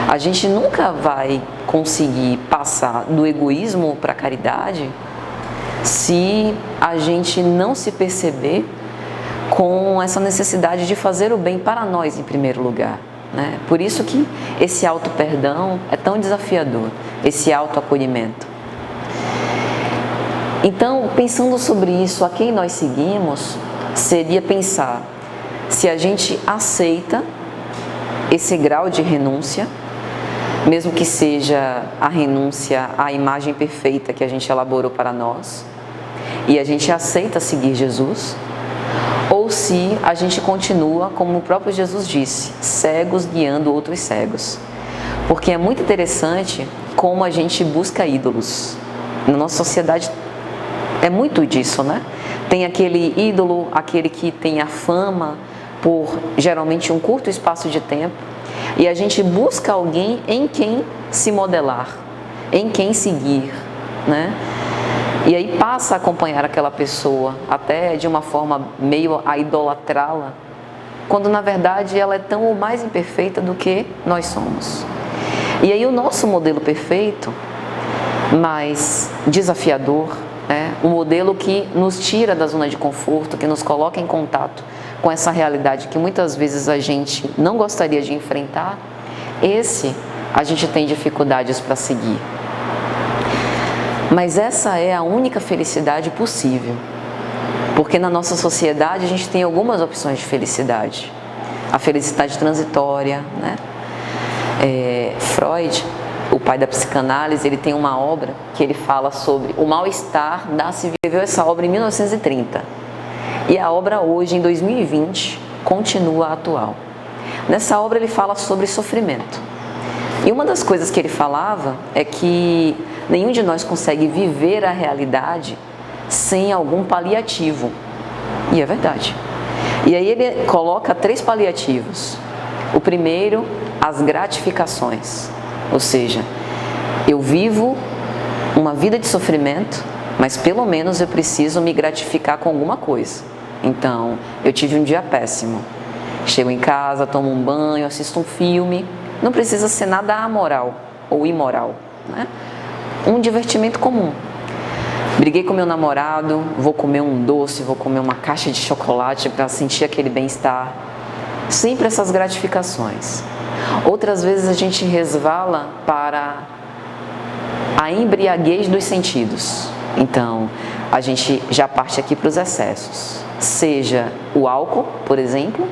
A gente nunca vai conseguir passar do egoísmo para a caridade se a gente não se perceber com essa necessidade de fazer o bem para nós em primeiro lugar, né? Por isso que esse auto-perdão é tão desafiador, esse auto-acolhimento. Então, pensando sobre isso, a quem nós seguimos, seria pensar se a gente aceita esse grau de renúncia, mesmo que seja a renúncia à imagem perfeita que a gente elaborou para nós, e a gente aceita seguir Jesus, ou se a gente continua, como o próprio Jesus disse, cegos guiando outros cegos. Porque é muito interessante como a gente busca ídolos. Na nossa sociedade é muito disso, né? Tem aquele ídolo, aquele que tem a fama por geralmente um curto espaço de tempo, e a gente busca alguém em quem se modelar, em quem seguir, né? E aí passa a acompanhar aquela pessoa, até de uma forma meio a idolatrá-la, quando na verdade ela é tão ou mais imperfeita do que nós somos. E aí o nosso modelo perfeito, mas desafiador, o modelo que nos tira da zona de conforto, que nos coloca em contato com essa realidade que muitas vezes a gente não gostaria de enfrentar, esse a gente tem dificuldades para seguir. Mas essa é a única felicidade possível, porque na nossa sociedade a gente tem algumas opções de felicidade. A felicidade transitória, né? Freud, o pai da psicanálise, ele tem uma obra que ele fala sobre o mal-estar se viveu essa obra em 1930. E a obra hoje, em 2020, continua atual. Nessa obra ele fala sobre sofrimento. E uma das coisas que ele falava é que nenhum de nós consegue viver a realidade sem algum paliativo. E é verdade. E aí ele coloca 3 paliativos. O primeiro, as gratificações. Ou seja, eu vivo uma vida de sofrimento, mas pelo menos eu preciso me gratificar com alguma coisa. Então, eu tive um dia péssimo. Chego em casa, tomo um banho, assisto um filme. Não precisa ser nada amoral ou imoral, né? Um divertimento comum. Briguei com meu namorado, vou comer um doce, vou comer uma caixa de chocolate para sentir aquele bem-estar. Sempre essas gratificações. Outras vezes a gente resvala para a embriaguez dos sentidos. Então, a gente já parte aqui para os excessos. Seja o álcool, por exemplo,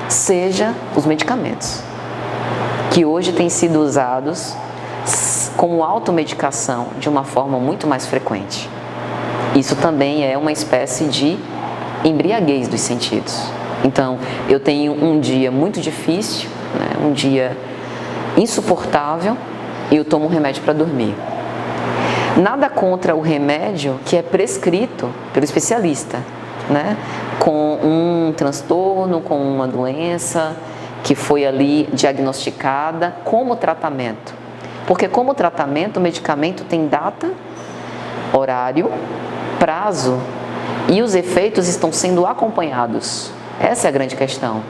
seja os medicamentos, que hoje têm sido usados como automedicação de uma forma muito mais frequente. Isso também é uma espécie de embriaguez dos sentidos. Então, eu tenho um dia muito difícil, né, um dia insuportável, e eu tomo um remédio para dormir. Nada contra o remédio que é prescrito pelo especialista, né, com um transtorno, com uma doença que foi ali diagnosticada como tratamento. Porque como tratamento, o medicamento tem data, horário, prazo, e os efeitos estão sendo acompanhados. Essa é a grande questão.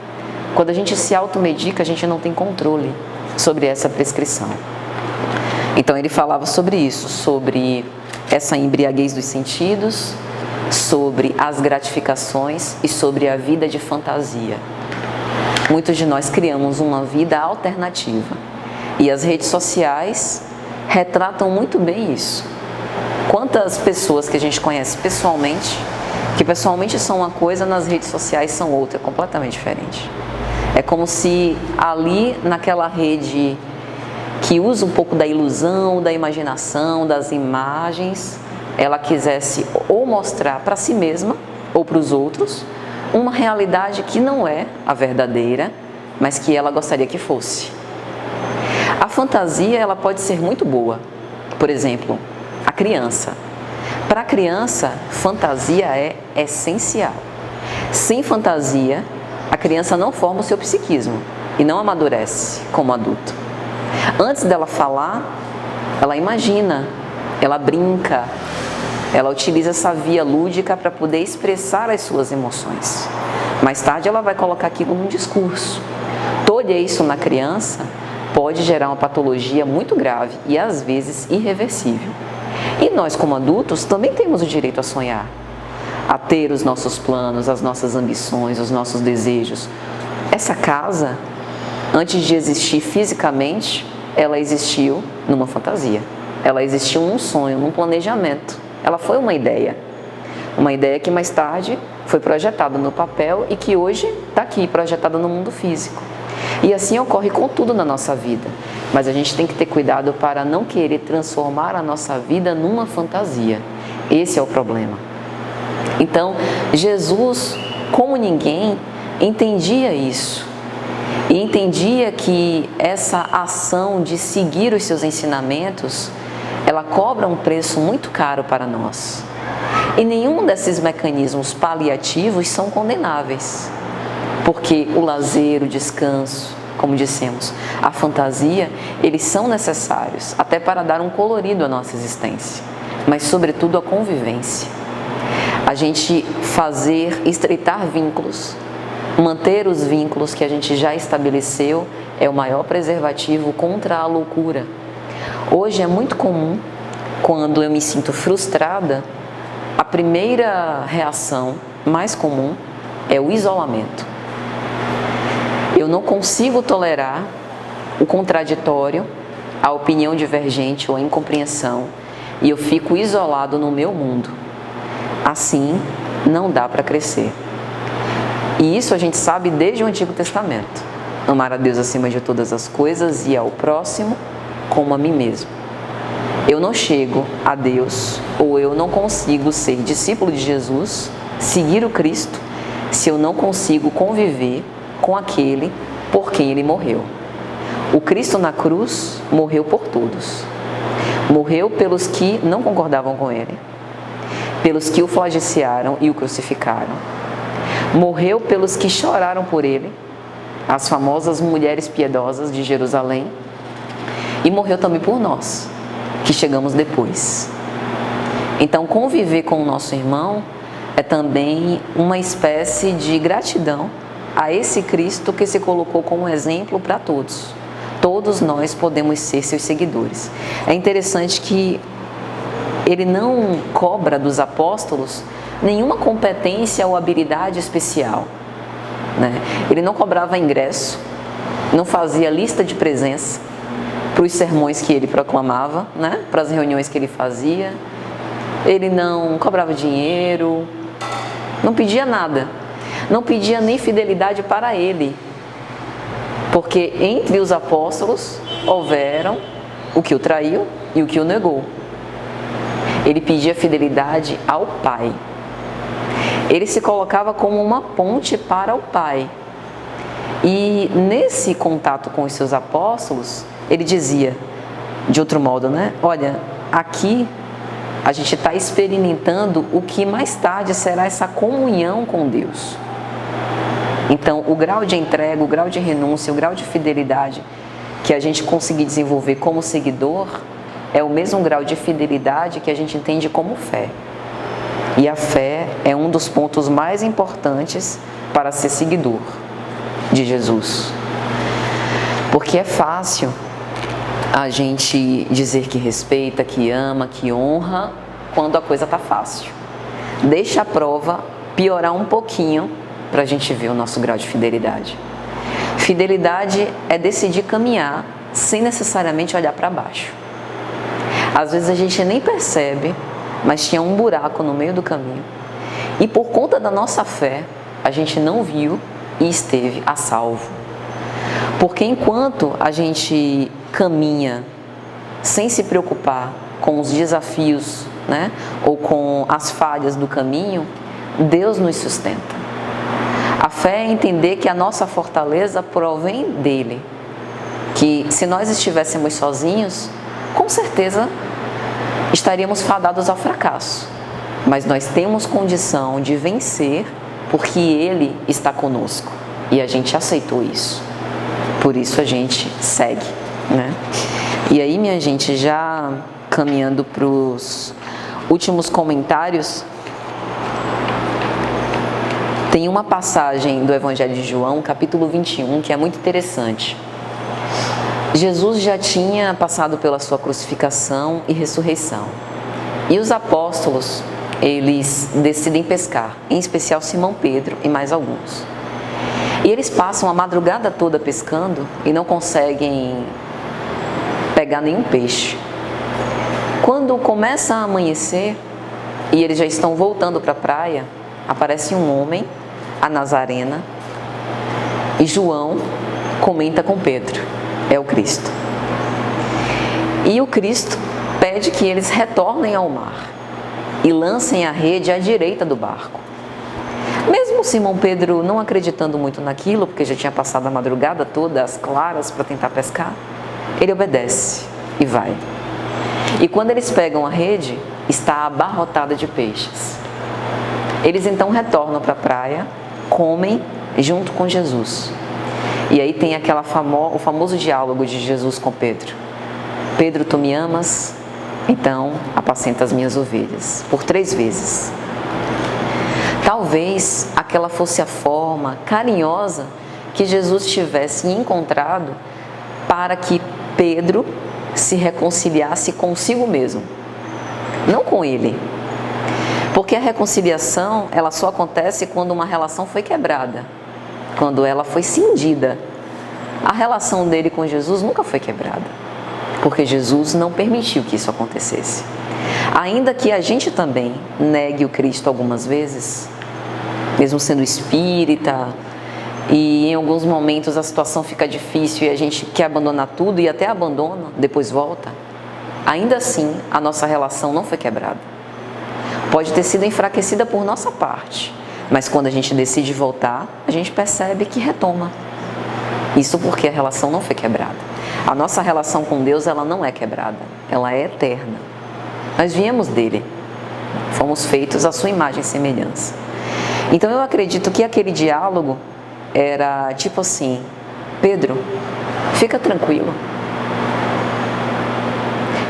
Quando a gente se automedica, a gente não tem controle sobre essa prescrição. Então ele falava sobre isso, sobre essa embriaguez dos sentidos, sobre as gratificações e sobre a vida de fantasia. Muitos de nós criamos uma vida alternativa e as redes sociais retratam muito bem isso. Quantas pessoas que a gente conhece pessoalmente, que pessoalmente são uma coisa, nas redes sociais são outra, completamente diferente. É como se ali naquela rede que usa um pouco da ilusão, da imaginação, das imagens, ela quisesse ou mostrar para si mesma ou para os outros uma realidade que não é a verdadeira, mas que ela gostaria que fosse. A fantasia, ela pode ser muito boa. Por exemplo, a criança. Para a criança, fantasia é essencial. Sem fantasia, a criança não forma o seu psiquismo e não amadurece como adulto. Antes dela falar, ela imagina, ela brinca, ela utiliza essa via lúdica para poder expressar as suas emoções. Mais tarde ela vai colocar aquilo num discurso. Tolher isso na criança pode gerar uma patologia muito grave e às vezes irreversível. E nós como adultos também temos o direito a sonhar. a ter os nossos planos, as nossas ambições, os nossos desejos. Essa casa, antes de existir fisicamente, ela existiu numa fantasia. Ela existiu num sonho, num planejamento. Ela foi uma ideia que mais tarde foi projetada no papel e que hoje está aqui, projetada no mundo físico. E assim ocorre com tudo na nossa vida. Mas a gente tem que ter cuidado para não querer transformar a nossa vida numa fantasia. Esse é o problema. Então, Jesus, como ninguém, entendia isso. E entendia que essa ação de seguir os seus ensinamentos, ela cobra um preço muito caro para nós. E nenhum desses mecanismos paliativos são condenáveis. Porque o lazer, o descanso, como dissemos, a fantasia, eles são necessários até para dar um colorido à nossa existência, mas sobretudo a convivência. A gente estreitar vínculos, manter os vínculos que a gente já estabeleceu é o maior preservativo contra a loucura. Hoje é muito comum, quando eu me sinto frustrada, a primeira reação mais comum é o isolamento. Eu não consigo tolerar o contraditório, a opinião divergente ou a incompreensão, e eu fico isolado no meu mundo. Assim, não dá para crescer. E isso a gente sabe desde o Antigo Testamento. Amar a Deus acima de todas as coisas e ao próximo como a mim mesmo. Eu não chego a Deus, ou eu não consigo ser discípulo de Jesus, seguir o Cristo, se eu não consigo conviver com aquele por quem ele morreu. O Cristo na cruz morreu por todos. Morreu pelos que não concordavam com ele, pelos que o flagiciaram e o crucificaram. Morreu pelos que choraram por ele, as famosas mulheres piedosas de Jerusalém, e morreu também por nós, que chegamos depois. Então, conviver com o nosso irmão é também uma espécie de gratidão a esse Cristo que se colocou como exemplo para todos. Todos nós podemos ser seus seguidores. É interessante que ele não cobra dos apóstolos nenhuma competência ou habilidade especial, né? Ele não cobrava ingresso, não fazia lista de presença para os sermões que ele proclamava, né? Para as reuniões que ele fazia. Ele não cobrava dinheiro, não pedia nada. Não pedia nem fidelidade para ele, porque entre os apóstolos houveram o que o traiu e o que o negou. Ele pedia fidelidade ao Pai. Ele se colocava como uma ponte para o Pai. E nesse contato com os seus apóstolos, ele dizia, de outro modo, né? Olha, aqui a gente está experimentando o que mais tarde será essa comunhão com Deus. Então, o grau de entrega, o grau de renúncia, o grau de fidelidade que a gente conseguir desenvolver como seguidor é o mesmo grau de fidelidade que a gente entende como fé. E a fé é um dos pontos mais importantes para ser seguidor de Jesus. Porque é fácil a gente dizer que respeita, que ama, que honra, quando a coisa está fácil. Deixa a prova piorar um pouquinho para a gente ver o nosso grau de fidelidade. Fidelidade é decidir caminhar sem necessariamente olhar para baixo. Às vezes a gente nem percebe, mas tinha um buraco no meio do caminho. E por conta da nossa fé, a gente não viu e esteve a salvo. Porque enquanto a gente caminha sem se preocupar com os desafios, né, ou com as falhas do caminho, Deus nos sustenta. A fé é entender que a nossa fortaleza provém dele. Que se nós estivéssemos sozinhos, com certeza estaríamos fadados ao fracasso. Mas nós temos condição de vencer porque ele está conosco. E a gente aceitou isso. Por isso a gente segue, né? E aí, minha gente, já caminhando para os últimos comentários, tem uma passagem do Evangelho de João, capítulo 21, que é muito interessante. Jesus já tinha passado pela sua crucificação e ressurreição. E os apóstolos eles decidem pescar, em especial Simão Pedro e mais alguns. E eles passam a madrugada toda pescando e não conseguem pegar nenhum peixe. Quando começa a amanhecer e eles já estão voltando para a praia, aparece um homem, a Nazarena, e João comenta com Pedro, é o Cristo. E o Cristo pede que eles retornem ao mar e lancem a rede à direita do barco. Mesmo Simão Pedro não acreditando muito naquilo, porque já tinha passado a madrugada toda às claras para tentar pescar, ele obedece e vai. E quando eles pegam a rede, está abarrotada de peixes. Eles então retornam para a praia, comem junto com Jesus. E aí tem o famoso diálogo de Jesus com Pedro. Pedro, tu me amas? Então apacenta as minhas ovelhas. Por 3 vezes. Talvez aquela fosse a forma carinhosa que Jesus tivesse encontrado para que Pedro se reconciliasse consigo mesmo, não com ele. Porque a reconciliação, ela só acontece quando uma relação foi quebrada, quando ela foi cindida. A relação dele com Jesus nunca foi quebrada, porque Jesus não permitiu que isso acontecesse. Ainda que a gente também negue o Cristo algumas vezes, mesmo sendo espírita, e em alguns momentos a situação fica difícil e a gente quer abandonar tudo e até abandona, depois volta, ainda assim a nossa relação não foi quebrada. Pode ter sido enfraquecida por nossa parte, mas quando a gente decide voltar, a gente percebe que retoma. Isso porque a relação não foi quebrada. A nossa relação com Deus, ela não é quebrada, ela é eterna. Nós viemos dele, fomos feitos à sua imagem e semelhança. Então eu acredito que aquele diálogo era tipo assim: Pedro, fica tranquilo.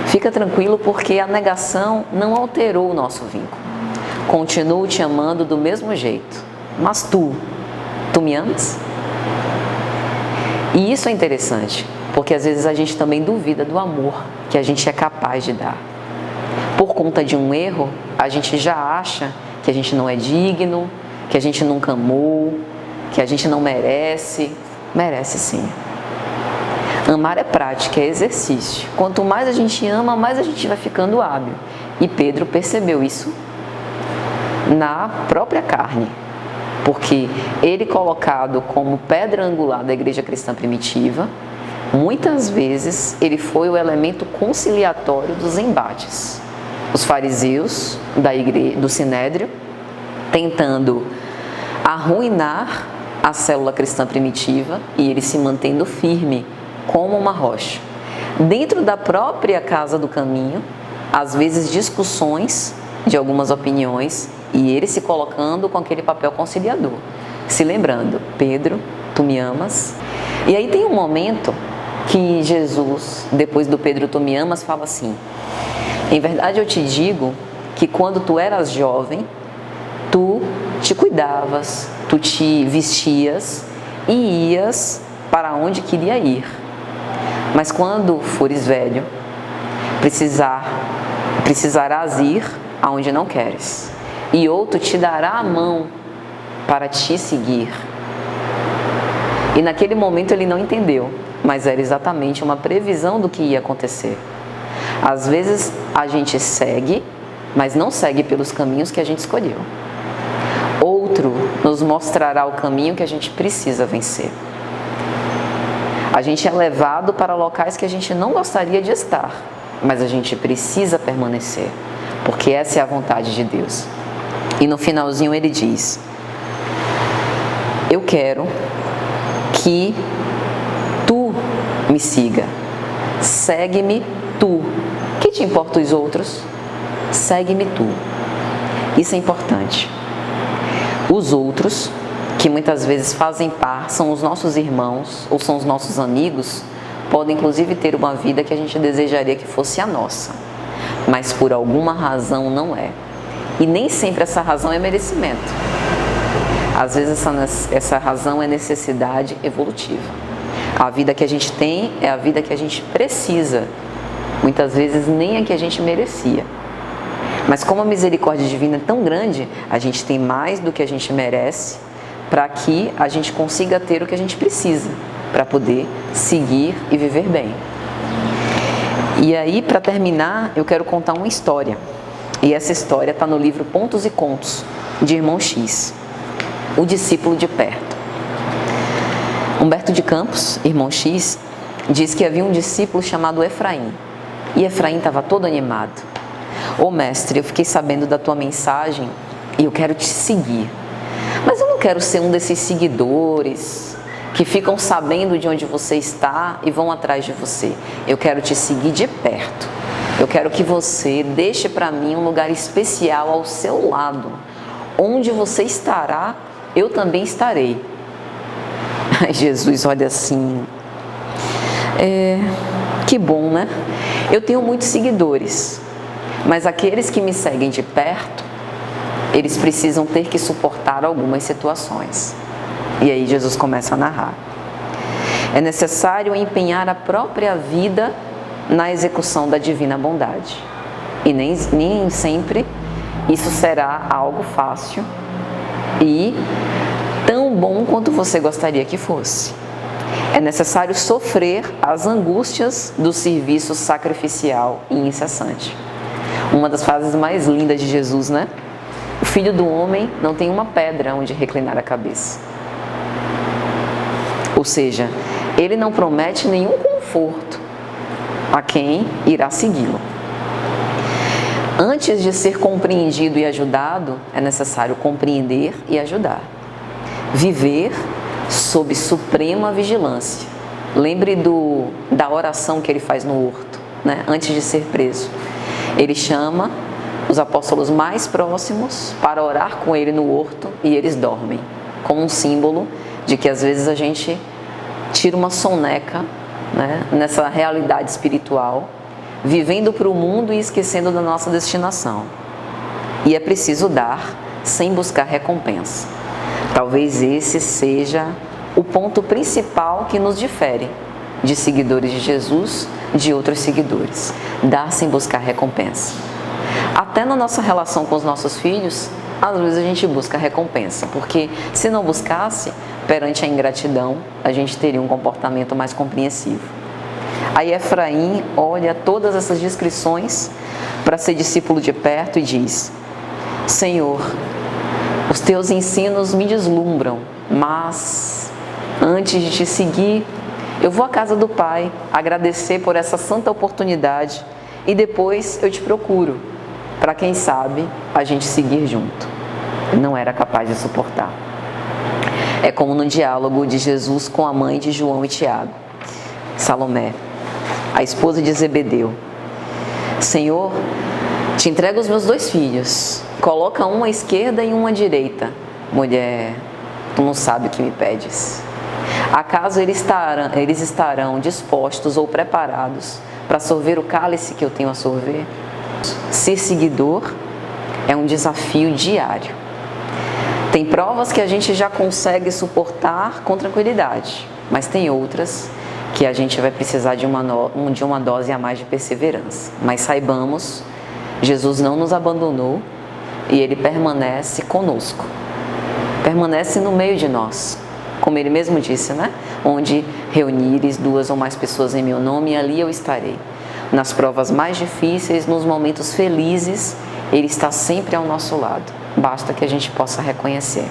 Fica tranquilo porque a negação não alterou o nosso vínculo. Continuo te amando do mesmo jeito. Mas tu me amas? E isso é interessante, porque às vezes a gente também duvida do amor que a gente é capaz de dar. Por conta de um erro, a gente já acha que a gente não é digno, que a gente nunca amou, que a gente não merece. Merece sim. Amar é prática, é exercício. Quanto mais a gente ama, mais a gente vai ficando hábil. E Pedro percebeu isso na própria carne, porque ele, colocado como pedra angular da igreja cristã primitiva, muitas vezes ele foi o elemento conciliatório dos embates. Os fariseus do Sinédrio tentando arruinar a célula cristã primitiva e ele se mantendo firme como uma rocha. Dentro da própria casa do caminho, às vezes discussões de algumas opiniões e ele se colocando com aquele papel conciliador, se lembrando: Pedro, tu me amas? E aí tem um momento que Jesus, depois do Pedro, tu me amas, fala assim: em verdade eu te digo que quando tu eras jovem, tu te cuidavas, tu te vestias e ias para onde queria ir. Mas quando fores velho, precisarás ir aonde não queres, e outro te dará a mão para te seguir. E naquele momento ele não entendeu, mas era exatamente uma previsão do que ia acontecer. Às vezes a gente segue, mas não segue pelos caminhos que a gente escolheu. Outro nos mostrará o caminho que a gente precisa vencer. A gente é levado para locais que a gente não gostaria de estar, mas a gente precisa permanecer, porque essa é a vontade de Deus. E no finalzinho ele diz: eu quero que tu me siga. Segue-me tu. Que te importa os outros? Segue-me tu. Isso é importante. Os outros, que muitas vezes fazem par, são os nossos irmãos ou são os nossos amigos, podem inclusive ter uma vida que a gente desejaria que fosse a nossa, mas por alguma razão não é. E nem sempre essa razão é merecimento. Às vezes essa razão é necessidade evolutiva. A vida que a gente tem é a vida que a gente precisa. Muitas vezes nem a que a gente merecia. Mas como a misericórdia divina é tão grande, a gente tem mais do que a gente merece para que a gente consiga ter o que a gente precisa para poder seguir e viver bem. E aí, para terminar, eu quero contar uma história. E essa história está no livro Pontos e Contos, de Irmão X, o discípulo de perto. Humberto de Campos, Irmão X, diz que havia um discípulo chamado Efraim. E Efraim estava todo animado. Ô mestre, eu fiquei sabendo da tua mensagem e eu quero te seguir. Mas eu não quero ser um desses seguidores que ficam sabendo de onde você está e vão atrás de você. Eu quero te seguir de perto. Eu quero que você deixe para mim um lugar especial ao seu lado. Onde você estará, eu também estarei. Ai, Jesus, olha assim. Que bom, né? Eu tenho muitos seguidores, mas aqueles que me seguem de perto, eles precisam ter que suportar algumas situações. E aí Jesus começa a narrar. É necessário empenhar a própria vida na execução da divina bondade. E nem sempre isso será algo fácil e tão bom quanto você gostaria que fosse. É necessário sofrer as angústias do serviço sacrificial e incessante. Uma das frases mais lindas de Jesus, né? O Filho do Homem não tem uma pedra onde reclinar a cabeça. Ou seja, ele não promete nenhum conforto a quem irá segui-lo. Antes de ser compreendido e ajudado, é necessário compreender e ajudar. Viver sob suprema vigilância. Lembre da oração que ele faz no horto, né? Antes de ser preso. Ele chama os apóstolos mais próximos para orar com ele no horto e eles dormem, como um símbolo de que às vezes a gente tira uma soneca, né, nessa realidade espiritual, vivendo para o mundo e esquecendo da nossa destinação. E é preciso dar sem buscar recompensa. Talvez esse seja o ponto principal que nos difere de seguidores de Jesus de outros seguidores. Dar sem buscar recompensa. Até na nossa relação com os nossos filhos, às vezes a gente busca recompensa, porque se não buscasse, perante a ingratidão, a gente teria um comportamento mais compreensivo. Aí Efraim olha todas essas descrições para ser discípulo de perto e diz: Senhor, os teus ensinos me deslumbram, mas antes de te seguir, eu vou à casa do Pai agradecer por essa santa oportunidade e depois eu te procuro, para quem sabe a gente seguir junto. Não era capaz de suportar. É como no diálogo de Jesus com a mãe de João e Tiago, Salomé, a esposa de Zebedeu. Senhor, te entrego os meus 2 filhos, coloca um à esquerda e um à direita. Mulher, tu não sabes o que me pedes. Acaso eles estarão dispostos ou preparados para sorver o cálice que eu tenho a sorver? Ser seguidor é um desafio diário. Tem provas que a gente já consegue suportar com tranquilidade, mas tem outras que a gente vai precisar de uma dose a mais de perseverança. Mas saibamos, Jesus não nos abandonou e Ele permanece conosco. Permanece no meio de nós. Como Ele mesmo disse, né? Onde reunires 2 ou mais pessoas em meu nome, ali eu estarei. Nas provas mais difíceis, nos momentos felizes, Ele está sempre ao nosso lado. Basta que a gente possa reconhecer.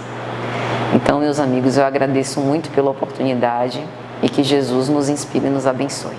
Então, meus amigos, eu agradeço muito pela oportunidade e que Jesus nos inspire e nos abençoe.